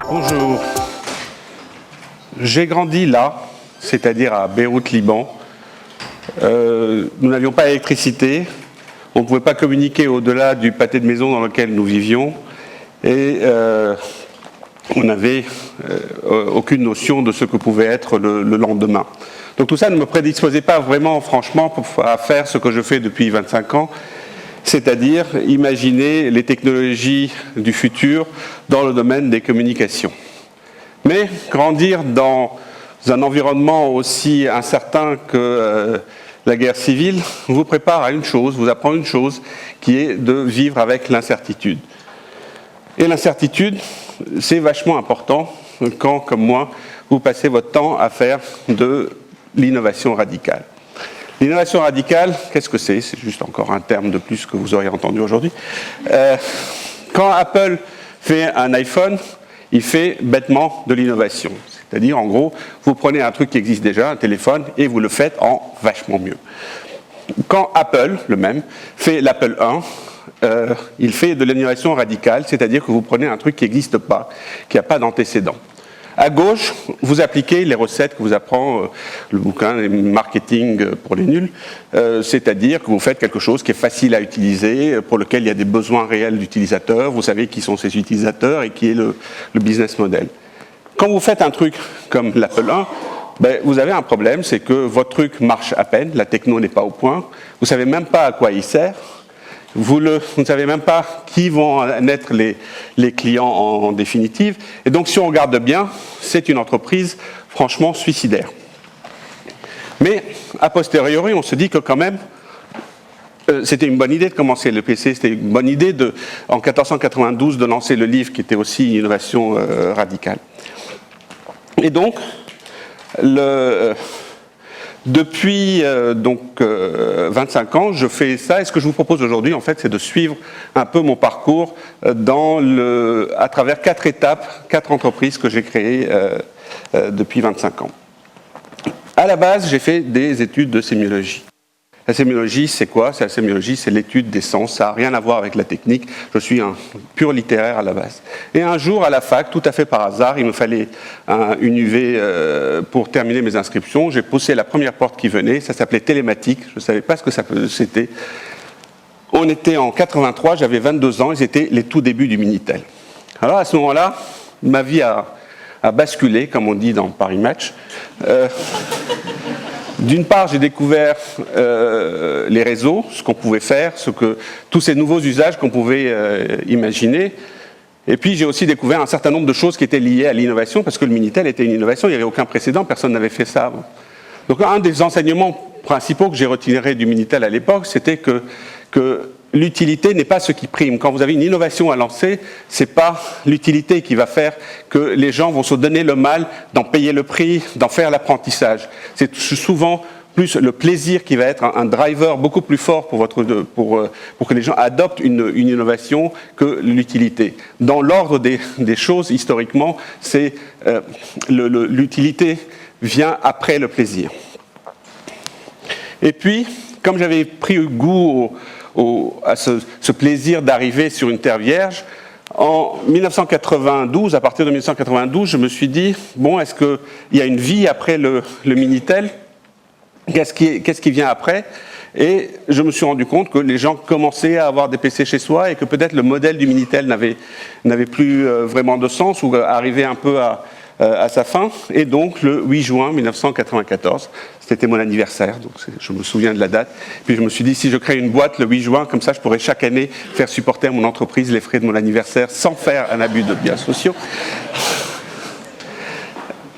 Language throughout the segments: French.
Bonjour. J'ai grandi là, c'est-à-dire à Beyrouth, Liban. Nous n'avions pas d'électricité, on ne pouvait pas communiquer au-delà du pâté de maison dans lequel nous vivions, et on n'avait aucune notion de ce que pouvait être le lendemain. Donc tout ça ne me prédisposait pas vraiment, franchement, à faire ce que je fais depuis 25 ans, c'est-à-dire imaginer les technologies du futur dans le domaine des communications. Mais grandir dans un environnement aussi incertain que la guerre civile vous prépare à une chose, vous apprend une chose, qui est de vivre avec l'incertitude. Et l'incertitude, c'est vachement important quand, comme moi, vous passez votre temps à faire de l'innovation radicale. L'innovation radicale, qu'est-ce que c'est ? C'est juste encore un terme de plus que vous auriez entendu aujourd'hui. Quand Apple fait un iPhone, il fait bêtement de l'innovation. C'est-à-dire, en gros, vous prenez un truc qui existe déjà, un téléphone, et vous le faites en vachement mieux. Quand Apple, le même, fait l'Apple 1, il fait de l'innovation radicale, c'est-à-dire que vous prenez un truc qui n'existe pas, qui n'a pas d'antécédent. À gauche, vous appliquez les recettes que vous apprend le bouquin Marketing pour les nuls, c'est-à-dire que vous faites quelque chose qui est facile à utiliser, pour lequel il y a des besoins réels d'utilisateurs, vous savez qui sont ces utilisateurs et qui est le business model. Quand vous faites un truc comme l'Apple 1, vous avez un problème, c'est que votre truc marche à peine, la techno n'est pas au point, vous ne savez même pas à quoi il sert, vous ne savez même pas qui vont être les clients en définitive. Et donc, si on regarde bien, c'est une entreprise franchement suicidaire. Mais, a posteriori, on se dit que quand même, c'était une bonne idée de commencer le PC, c'était une bonne idée en 1492 de lancer le livre qui était aussi une innovation radicale. Et donc, depuis 25 ans, je fais ça, et ce que je vous propose aujourd'hui, en fait, c'est de suivre un peu mon parcours à travers 4 étapes, 4 entreprises que j'ai créées depuis 25 ans. À la base, j'ai fait des études de sémiologie. La sémiologie, c'est quoi ? La sémiologie, c'est l'étude des sens. Ça n'a rien à voir avec la technique. Je suis un pur littéraire à la base. Et un jour, à la fac, tout à fait par hasard, il me fallait une UV pour terminer mes inscriptions. J'ai poussé la première porte qui venait. Ça s'appelait télématique. Je ne savais pas ce que c'était. On était en 83, j'avais 22 ans. Et c'était les tout débuts du Minitel. Alors, à ce moment-là, ma vie a basculé, comme on dit dans Paris Match. D'une part, j'ai découvert les réseaux, ce qu'on pouvait faire, tous ces nouveaux usages qu'on pouvait imaginer. Et puis, j'ai aussi découvert un certain nombre de choses qui étaient liées à l'innovation, parce que le Minitel était une innovation, il n'y avait aucun précédent, personne n'avait fait ça avant. Donc, un des enseignements principaux que j'ai retiré du Minitel à l'époque, c'était que l'utilité n'est pas ce qui prime. Quand vous avez une innovation à lancer, ce n'est pas l'utilité qui va faire que les gens vont se donner le mal d'en payer le prix, d'en faire l'apprentissage. C'est souvent plus le plaisir qui va être un driver beaucoup plus fort pour que les gens adoptent une innovation que l'utilité. Dans l'ordre des choses, historiquement, c'est l'utilité vient après le plaisir. Et puis, comme j'avais pris goût à ce plaisir d'arriver sur une terre vierge, en 1992, à partir de 1992, je me suis dit, bon, est-ce qu'il y a une vie après le Minitel ? Qu'est-ce qui vient après ? Et je me suis rendu compte que les gens commençaient à avoir des PC chez soi et que peut-être le modèle du Minitel n'avait plus vraiment de sens ou arrivait un peu à sa fin. Et donc, le 8 juin 1994, c'était mon anniversaire, donc je me souviens de la date. Puis je me suis dit, si je crée une boîte le 8 juin, comme ça je pourrais chaque année faire supporter à mon entreprise les frais de mon anniversaire sans faire un abus de biens sociaux.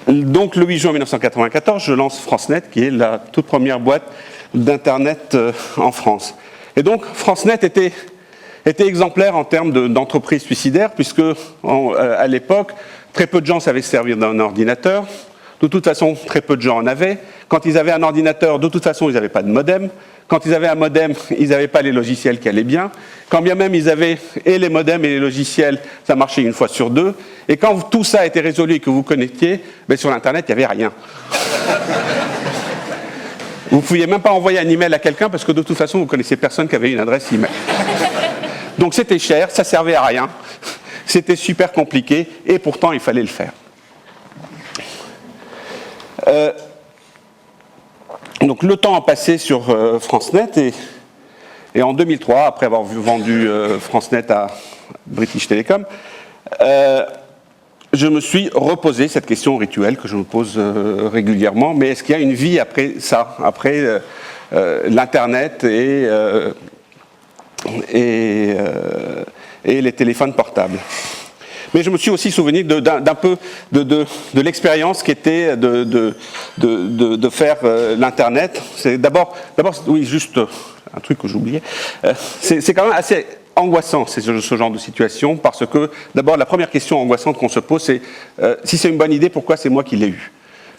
Donc le 8 juin 1994, je lance FranceNet, qui est la toute première boîte d'Internet en France. Et donc FranceNet était exemplaire en termes d'entreprise suicidaire, puisque à l'époque, très peu de gens savaient se servir d'un ordinateur. De toute façon, très peu de gens en avaient. Quand ils avaient un ordinateur, de toute façon, ils n'avaient pas de modem. Quand ils avaient un modem, ils n'avaient pas les logiciels qui allaient bien. Quand bien même ils avaient et les modems et les logiciels, ça marchait une fois sur deux. Et quand tout ça était résolu et que vous connectiez, sur l'Internet, il n'y avait rien. Vous ne pouviez même pas envoyer un email à quelqu'un parce que de toute façon, vous ne connaissiez personne qui avait une adresse email. Donc c'était cher, ça ne servait à rien. C'était super compliqué, et pourtant il fallait le faire. Donc le temps a passé sur FranceNet, et en 2003, après avoir vendu FranceNet à British Telecom, je me suis reposé cette question rituelle que je me pose régulièrement, mais est-ce qu'il y a une vie après ça, après l'Internet et les téléphones portables? Mais je me suis aussi souvenu d'un peu de l'expérience qui était de faire l'Internet. C'est d'abord, oui, juste un truc que j'oubliais, c'est quand même assez angoissant ce genre de situation, parce que d'abord la première question angoissante qu'on se pose, c'est si c'est une bonne idée, pourquoi c'est moi qui l'ai eue?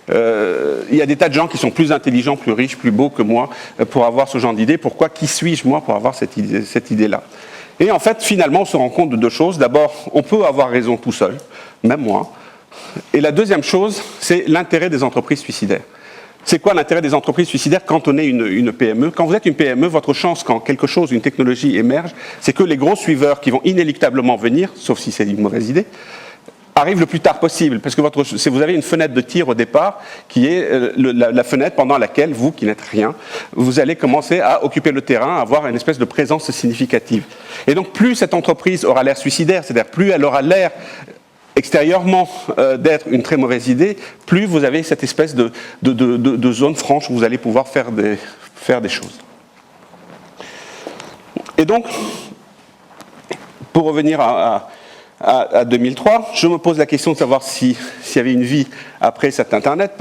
Il y a des tas de gens qui sont plus intelligents, plus riches, plus beaux que moi pour avoir ce genre d'idée. Pourquoi, qui suis-je moi pour avoir cette idée-là? Et en fait, finalement, on se rend compte de deux choses. D'abord, on peut avoir raison tout seul, même moi. Et la deuxième chose, c'est l'intérêt des entreprises suicidaires. C'est quoi l'intérêt des entreprises suicidaires quand on est une PME? Quand vous êtes une PME, votre chance quand quelque chose, une technologie émerge, c'est que les gros suiveurs qui vont inéluctablement venir, sauf si c'est une mauvaise idée, arrive le plus tard possible, parce que vous avez une fenêtre de tir au départ, qui est la fenêtre pendant laquelle vous, qui n'êtes rien, vous allez commencer à occuper le terrain, à avoir une espèce de présence significative. Et donc plus cette entreprise aura l'air suicidaire, c'est-à-dire plus elle aura l'air extérieurement d'être une très mauvaise idée, plus vous avez cette espèce de zone franche où vous allez pouvoir faire des choses. Et donc, pour revenir à 2003, je me pose la question de savoir s'il y avait une vie après cet Internet.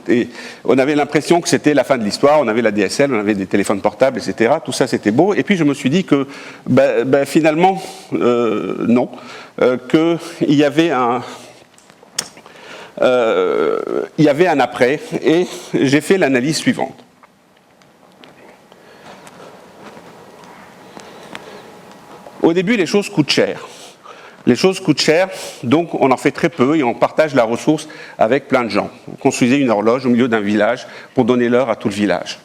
Et on avait l'impression que c'était la fin de l'histoire, on avait la DSL, on avait des téléphones portables, etc. Tout ça, c'était beau. Et puis, je me suis dit que, finalement, non. Qu'il y avait un après. Et j'ai fait l'analyse suivante. Au début, les choses coûtent cher. Les choses coûtent cher, donc on en fait très peu et on partage la ressource avec plein de gens. On construisait une horloge au milieu d'un village pour donner l'heure à tout le village.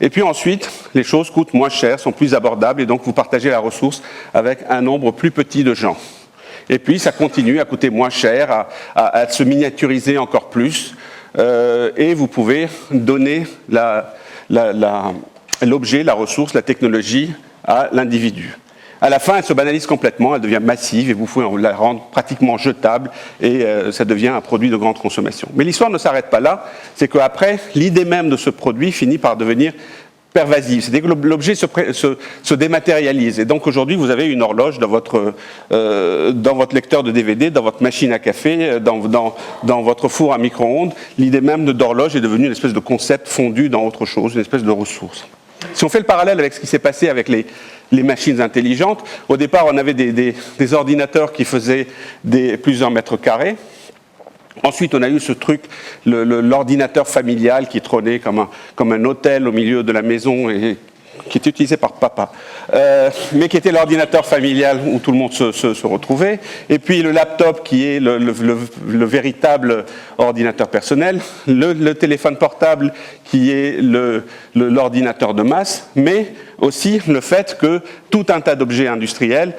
Et puis ensuite, les choses coûtent moins cher, sont plus abordables et donc vous partagez la ressource avec un nombre plus petit de gens. Et puis ça continue à coûter moins cher, à se miniaturiser encore plus et vous pouvez donner l'objet, la ressource, la technologie à l'individu. À la fin, elle se banalise complètement, elle devient massive et vous pouvez la rendre pratiquement jetable et ça devient un produit de grande consommation. Mais l'histoire ne s'arrête pas là, c'est qu'après, l'idée même de ce produit finit par devenir pervasive. C'est-à-dire que l'objet se dématérialise. Et donc aujourd'hui, vous avez une horloge dans votre lecteur de DVD, dans votre machine à café, dans votre four à micro-ondes. L'idée même d'horloge est devenue une espèce de concept fondu dans autre chose, une espèce de ressource. Si on fait le parallèle avec ce qui s'est passé avec les machines intelligentes, au départ, on avait des ordinateurs qui faisaient plusieurs mètres carrés. Ensuite, on a eu ce truc, l'ordinateur familial qui trônait comme un hôtel au milieu de la maison et qui était utilisé par papa, mais qui était l'ordinateur familial où tout le monde se retrouvait. Et puis le laptop qui est le véritable ordinateur personnel, le téléphone portable qui est l'ordinateur de masse, mais aussi le fait que tout un tas d'objets industriels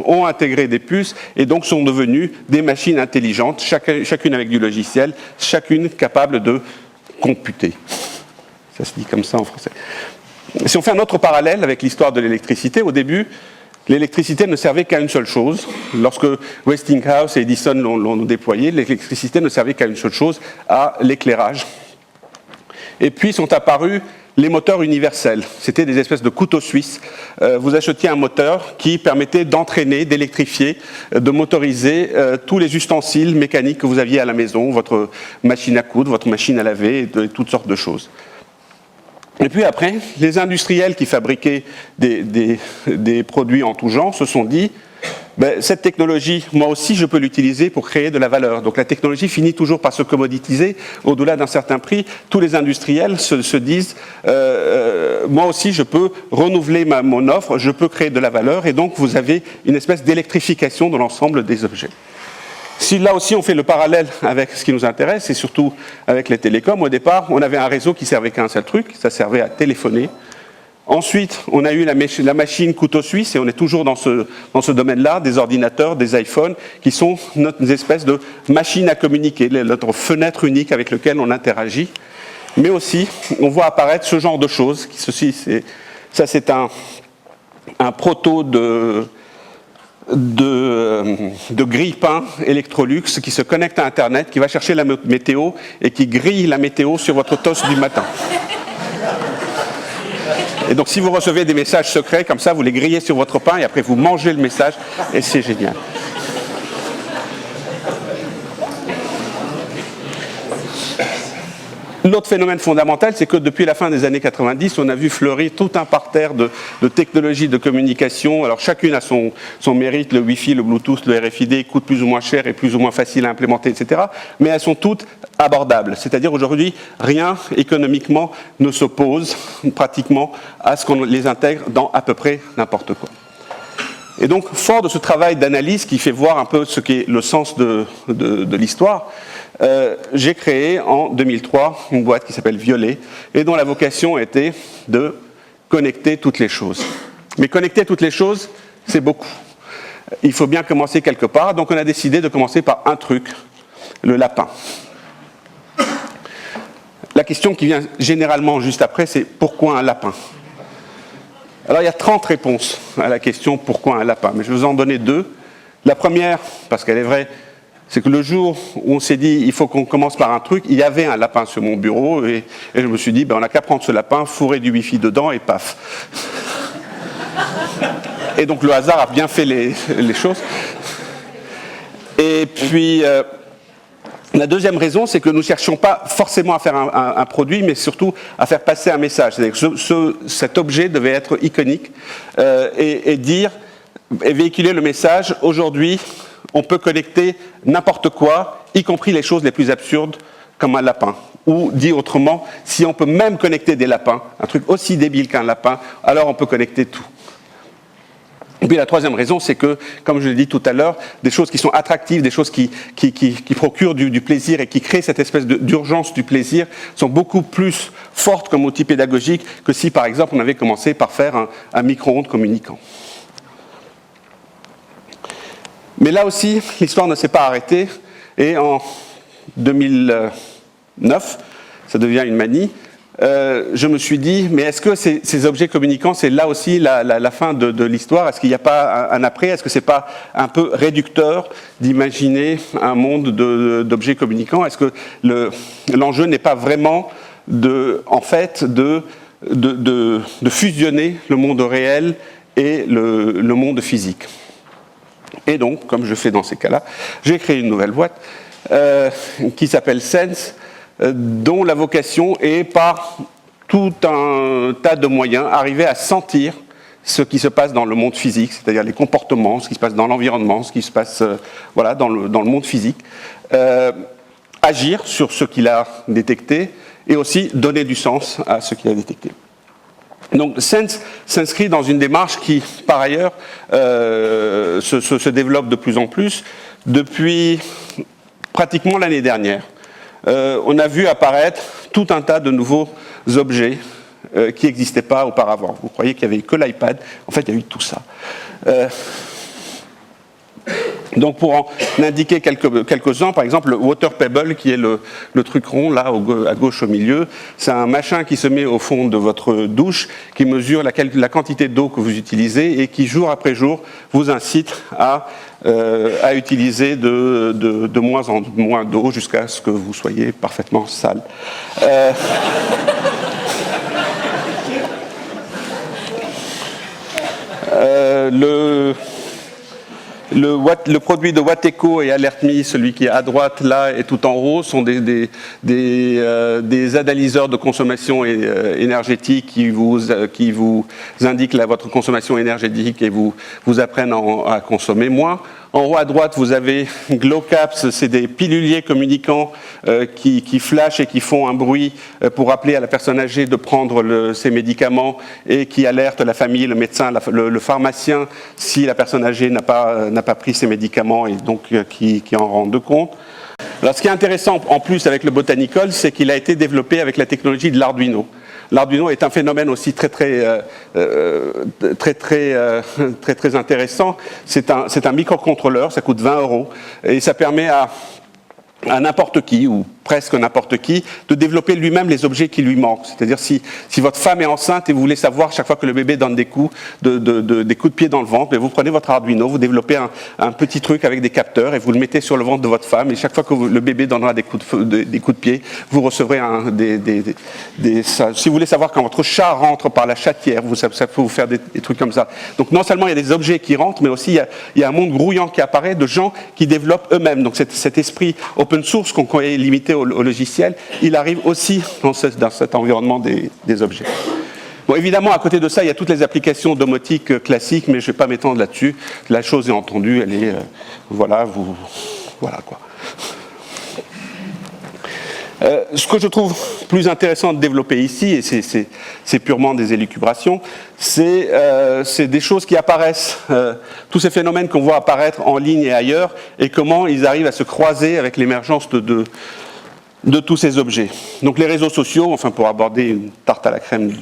ont intégré des puces et donc sont devenus des machines intelligentes, chacune avec du logiciel, chacune capable de computer. Ça se dit comme ça en français. Si on fait un autre parallèle avec l'histoire de l'électricité, au début, l'électricité ne servait qu'à une seule chose. Lorsque Westinghouse et Edison l'ont déployée, l'électricité ne servait qu'à une seule chose, à l'éclairage. Et puis sont apparus les moteurs universels. C'était des espèces de couteaux suisses. Vous achetiez un moteur qui permettait d'entraîner, d'électrifier, de motoriser tous les ustensiles mécaniques que vous aviez à la maison, votre machine à coudre, votre machine à laver, et toutes sortes de choses. Et puis après, les industriels qui fabriquaient des produits en tout genre se sont dit cette technologie, moi aussi, je peux l'utiliser pour créer de la valeur. Donc la technologie finit toujours par se commoditiser. Au-delà d'un certain prix, tous les industriels se disent moi aussi, je peux renouveler mon offre, je peux créer de la valeur. Et donc, vous avez une espèce d'électrification de l'ensemble des objets. Si là aussi on fait le parallèle avec ce qui nous intéresse, et surtout avec les télécoms, au départ, on avait un réseau qui servait qu'à un seul truc, ça servait à téléphoner. Ensuite, on a eu la machine couteau suisse, et on est toujours dans ce domaine-là, des ordinateurs, des iPhones, qui sont notre espèce de machine à communiquer, notre fenêtre unique avec laquelle on interagit. Mais aussi, on voit apparaître ce genre de choses. Ça, c'est un proto de grille-pain Electrolux qui se connecte à Internet, qui va chercher la météo et qui grille la météo sur votre toast du matin. Et donc si vous recevez des messages secrets comme ça, vous les grillez sur votre pain et après vous mangez le message et c'est génial. L'autre phénomène fondamental, c'est que depuis la fin des années 90, on a vu fleurir tout un parterre de technologies de communication. Alors chacune a son mérite, le Wi-Fi, le Bluetooth, le RFID coûtent plus ou moins cher et plus ou moins facile à implémenter, etc. Mais elles sont toutes abordables. C'est-à-dire aujourd'hui, rien économiquement ne s'oppose pratiquement à ce qu'on les intègre dans à peu près n'importe quoi. Et donc, fort de ce travail d'analyse qui fait voir un peu ce qu'est le sens de l'histoire, j'ai créé en 2003 une boîte qui s'appelle Violet et dont la vocation était de connecter toutes les choses. Mais connecter toutes les choses, c'est beaucoup. Il faut bien commencer quelque part, donc on a décidé de commencer par un truc, le lapin. La question qui vient généralement juste après, c'est pourquoi un lapin ? Alors il y a 30 réponses à la question pourquoi un lapin, mais je vais vous en donner 2. La première, parce qu'elle est vraie, c'est que le jour où on s'est dit il faut qu'on commence par un truc, il y avait un lapin sur mon bureau et je me suis dit on n'a qu'à prendre ce lapin, fourrer du Wi-Fi dedans et paf. Et donc le hasard a bien fait les choses. Et puis la deuxième raison, c'est que nous ne cherchions pas forcément à faire un produit, mais surtout à faire passer un message. C'est-à-dire que cet objet devait être iconique et véhiculer le message aujourd'hui. On peut connecter n'importe quoi, y compris les choses les plus absurdes, comme un lapin. Ou, dit autrement, si on peut même connecter des lapins, un truc aussi débile qu'un lapin, alors on peut connecter tout. Et puis la troisième raison, c'est que, comme je l'ai dit tout à l'heure, des choses qui sont attractives, des choses qui procurent du plaisir et qui créent cette espèce d'urgence du plaisir, sont beaucoup plus fortes comme outil pédagogique que si, par exemple, on avait commencé par faire un micro-ondes communicant. Mais là aussi, l'histoire ne s'est pas arrêtée, et en 2009, ça devient une manie, je me suis dit, mais est-ce que ces objets communicants, c'est là aussi la fin de l'histoire ? Est-ce qu'il n'y a pas un après ? Est-ce que ce n'est pas un peu réducteur d'imaginer un monde d'objets communicants ? Est-ce que l'enjeu n'est pas vraiment de fusionner le monde réel et le monde physique ? Et donc, comme je fais dans ces cas-là, j'ai créé une nouvelle boîte qui s'appelle Sense, dont la vocation est, par tout un tas de moyens, arriver à sentir ce qui se passe dans le monde physique, c'est-à-dire les comportements, ce qui se passe dans l'environnement, ce qui se passe dans le monde physique, agir sur ce qu'il a détecté et aussi donner du sens à ce qu'il a détecté. Donc Sense s'inscrit dans une démarche qui, par ailleurs, se développe de plus en plus depuis pratiquement l'année dernière. On a vu apparaître tout un tas de nouveaux objets qui n'existaient pas auparavant. Vous croyez qu'il n'y avait que l'iPad, en fait il y a eu tout ça. Donc pour en indiquer quelques-uns, par exemple le Water Pebble, qui est le truc rond là à gauche au milieu, c'est un machin qui se met au fond de votre douche, qui mesure la quantité d'eau que vous utilisez et qui jour après jour vous incite à utiliser de moins en moins d'eau jusqu'à ce que vous soyez parfaitement sale. Le produit de Wateco et AlertMe, celui qui est à droite là et tout en haut, sont des analyseurs de consommation énergétique qui vous indiquent votre consommation énergétique et vous apprennent à consommer moins. En haut à droite, vous avez GlowCaps, c'est des piluliers communicants qui flashent et qui font un bruit pour rappeler à la personne âgée de prendre ses médicaments et qui alertent la famille, le médecin, le pharmacien si la personne âgée n'a pas pris ses médicaments et donc qui en rendent compte. Alors ce qui est intéressant en plus avec le Botanical, c'est qu'il a été développé avec la technologie de l'Arduino. l'Arduino est un phénomène aussi très intéressant. C'est un microcontrôleur, ça coûte 20 € et ça permet à n'importe qui, ou presque n'importe qui, de développer lui-même les objets qui lui manquent. C'est-à-dire si votre femme est enceinte et vous voulez savoir chaque fois que le bébé donne des coups de pied dans le ventre, vous prenez votre Arduino, vous développez un petit truc avec des capteurs et vous le mettez sur le ventre de votre femme et chaque fois que le bébé donnera des coups de pied, vous recevrez si vous voulez savoir quand votre chat rentre par la chatière, ça peut vous faire des trucs comme ça. Donc non seulement il y a des objets qui rentrent, mais aussi il y a un monde grouillant qui apparaît de gens qui développent eux-mêmes. Donc cet esprit open source qu'on est limité au logiciel, il arrive aussi dans cet environnement des objets. Bon, évidemment, à côté de ça, il y a toutes les applications domotiques classiques, mais je ne vais pas m'étendre là-dessus. La chose est entendue, elle est... voilà quoi. Ce que je trouve plus intéressant de développer ici, et c'est purement des élucubrations, c'est des choses qui apparaissent, tous ces phénomènes qu'on voit apparaître en ligne et ailleurs, et comment ils arrivent à se croiser avec l'émergence de tous ces objets. Donc les réseaux sociaux, enfin pour aborder une tarte à la crème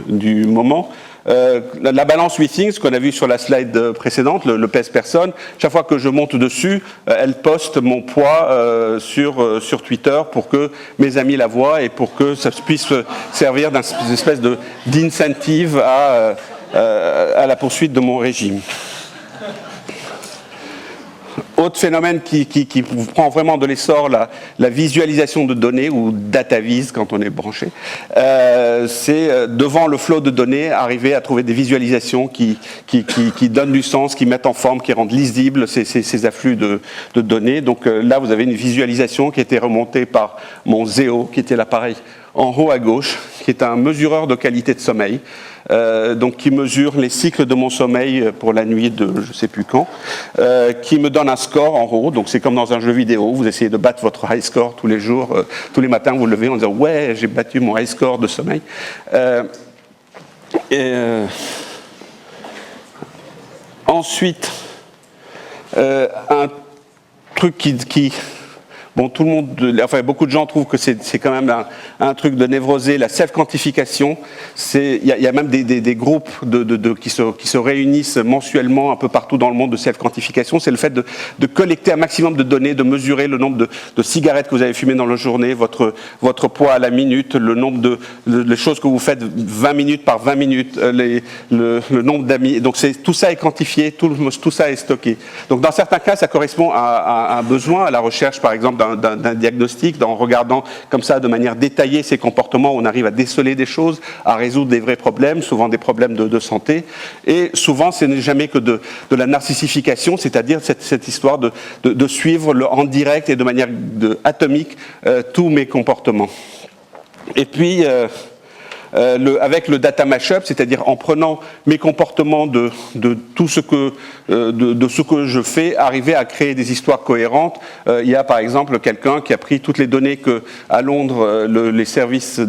du moment, la balance WeThings qu'on a vu sur la slide précédente, le pèse personne, chaque fois que je monte dessus, elle poste mon poids sur Twitter pour que mes amis la voient et pour que ça puisse servir d'une espèce d'incentive à la poursuite de mon régime. Autre phénomène qui prend vraiment de l'essor, la visualisation de données, ou data vis quand on est branché, c'est devant le flot de données, arriver à trouver des visualisations qui donnent du sens, qui mettent en forme, qui rendent lisibles ces afflux de données. Donc là, vous avez une visualisation qui a été remontée par mon Zeo, qui était l'appareil en haut à gauche, qui est un mesureur de qualité de sommeil, donc qui mesure les cycles de mon sommeil pour la nuit de je ne sais plus quand, qui me donne un score en haut. Donc c'est comme dans un jeu vidéo, vous essayez de battre votre high score tous les jours, tous les matins vous vous levez en disant ouais, j'ai battu mon high score de sommeil. Ensuite, un truc qui bon, tout le monde, enfin beaucoup de gens trouvent que c'est quand même un truc de névrosé, la self-quantification. Il y a même des groupes qui se réunissent mensuellement un peu partout dans le monde de self-quantification. C'est le fait de collecter un maximum de données, de mesurer le nombre de cigarettes que vous avez fumées dans la journée, votre poids à la minute, le nombre les choses que vous faites 20 minutes par 20 minutes, le nombre d'amis. Donc tout ça est quantifié, tout ça est stocké. Donc dans certains cas, ça correspond à un besoin, à la recherche par exemple d'un diagnostic, en regardant comme ça de manière détaillée ces comportements, on arrive à déceler des choses, à résoudre des vrais problèmes, souvent des problèmes de santé. Et souvent, ce n'est jamais que de la narcissification, c'est-à-dire cette histoire de suivre en direct et de manière atomique tous mes comportements. Et puis... avec le data mashup, c'est-à-dire en prenant mes comportements de tout ce que je fais, arriver à créer des histoires cohérentes. Il y a par exemple quelqu'un qui a pris toutes les données que à Londres les services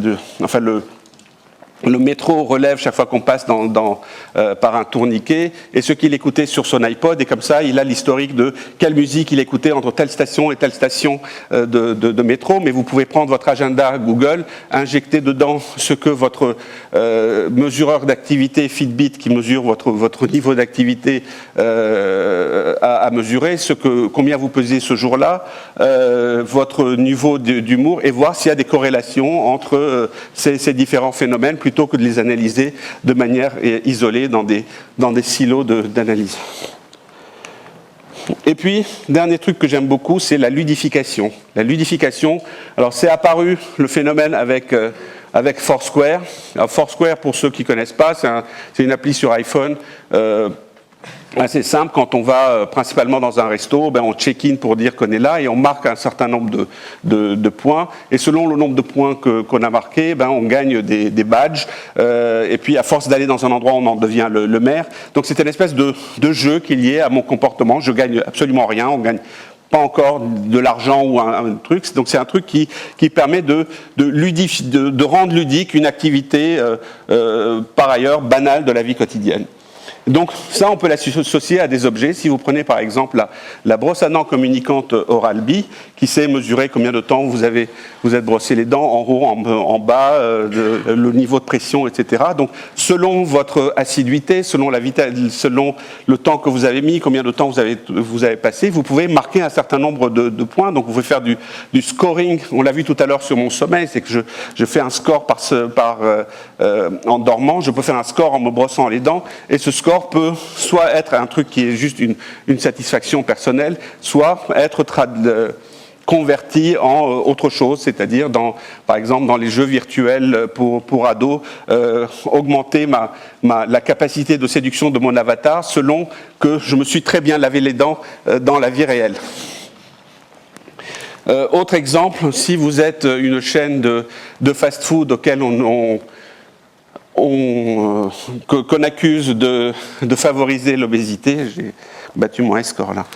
le métro relève chaque fois qu'on passe par un tourniquet, et ce qu'il écoutait sur son iPod, et comme ça il a l'historique de quelle musique il écoutait entre telle station et telle station de métro. Mais vous pouvez prendre votre agenda Google, injecter dedans ce que votre mesureur d'activité Fitbit, qui mesure votre niveau d'activité, a mesuré, combien vous pesez ce jour-là, votre niveau d'humour, et voir s'il y a des corrélations entre ces différents phénomènes, plutôt que de les analyser de manière isolée dans des silos d'analyse. Et puis, dernier truc que j'aime beaucoup, c'est la ludification. La ludification, alors c'est apparu le phénomène avec Foursquare. Alors Foursquare, pour ceux qui ne connaissent pas, c'est une appli sur iPhone assez simple. Quand on va principalement dans un resto, on check-in pour dire qu'on est là et on marque un certain nombre de points. Et selon le nombre de points qu'on a marqué, on gagne des badges. Et puis à force d'aller dans un endroit, on en devient le maire. Donc c'est une espèce de jeu qui est lié à mon comportement. Je gagne absolument rien. On gagne pas encore de l'argent ou un truc. Donc c'est un truc qui permet de rendre ludique une activité par ailleurs banale de la vie quotidienne. Donc ça, on peut l'associer à des objets. Si vous prenez par exemple la brosse à dents communicante Oral-B, qui sait mesurer combien de temps vous êtes brossé les dents, en haut, en bas, le niveau de pression, etc. Donc selon votre assiduité, selon le temps que vous avez mis, combien de temps vous avez passé, vous pouvez marquer un certain nombre de points. Donc vous pouvez faire du scoring. On l'a vu tout à l'heure sur mon sommeil, c'est que je fais un score en dormant, je peux faire un score en me brossant les dents, et ce score peut soit être un truc qui est juste une satisfaction personnelle, soit être converti en autre chose, c'est-à-dire par exemple dans les jeux virtuels pour ados, augmenter la capacité de séduction de mon avatar selon que je me suis très bien lavé les dents dans la vie réelle. Autre exemple, si vous êtes une chaîne de fast-food auquel qu'on accuse de favoriser l'obésité, j'ai battu mon score là,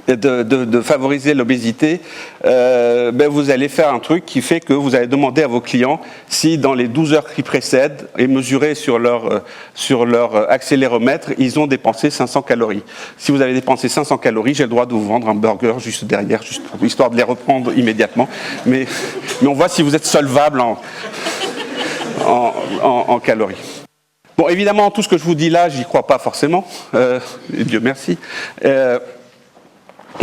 de favoriser l'obésité, vous allez faire un truc qui fait que vous allez demander à vos clients si dans les 12 heures qui précèdent et mesurer sur leur accéléromètre, ils ont dépensé 500 calories. Si vous avez dépensé 500 calories, j'ai le droit de vous vendre un burger juste derrière, histoire de les reprendre immédiatement. Mais on voit si vous êtes solvable en calories. Bon, évidemment, tout ce que je vous dis là, j'y crois pas forcément. Dieu merci.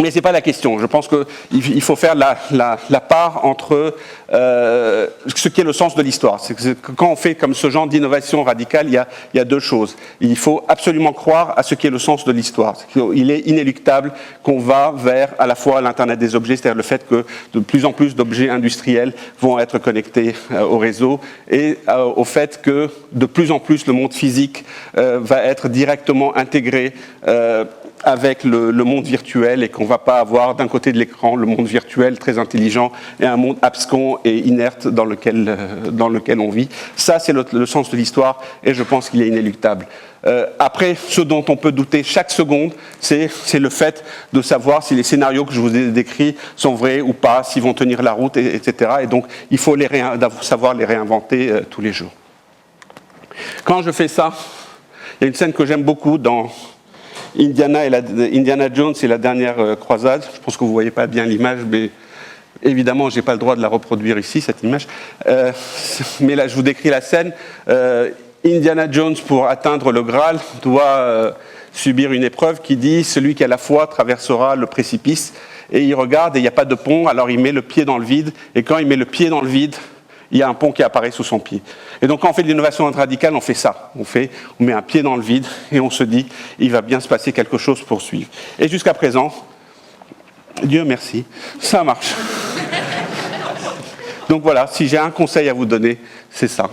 Mais ce n'est pas la question. Je pense qu'il faut faire la part entre ce qui est le sens de l'histoire. C'est que quand on fait comme ce genre d'innovation radicale, il y a deux choses. Il faut absolument croire à ce qui est le sens de l'histoire. Il est inéluctable qu'on va vers à la fois l'Internet des objets, c'est-à-dire le fait que de plus en plus d'objets industriels vont être connectés au réseau, et au fait que de plus en plus le monde physique va être directement intégré avec le monde virtuel, et qu'on ne va pas avoir d'un côté de l'écran le monde virtuel très intelligent et un monde abscon et inerte dans lequel on vit. Ça, c'est le sens de l'histoire, et je pense qu'il est inéluctable. Après, ce dont on peut douter chaque seconde, c'est le fait de savoir si les scénarios que je vous ai décrits sont vrais ou pas, s'ils vont tenir la route, etc. Et donc, il faut savoir les réinventer tous les jours. Quand je fais ça, il y a une scène que j'aime beaucoup dans Indiana Jones et la dernière croisade. Je pense que vous ne voyez pas bien l'image, mais évidemment, je n'ai pas le droit de la reproduire ici, cette image. Mais là, je vous décris la scène. Indiana Jones, pour atteindre le Graal, doit subir une épreuve qui dit « Celui qui a la foi traversera le précipice ». Et il regarde et il n'y a pas de pont, alors il met le pied dans le vide. Et quand il met le pied dans le vide, il y a un pont qui apparaît sous son pied. Et donc quand on fait de l'innovation radicale, on fait ça. On met un pied dans le vide et on se dit, il va bien se passer quelque chose pour suivre. Et jusqu'à présent, Dieu merci, ça marche. Donc voilà, si j'ai un conseil à vous donner, c'est ça.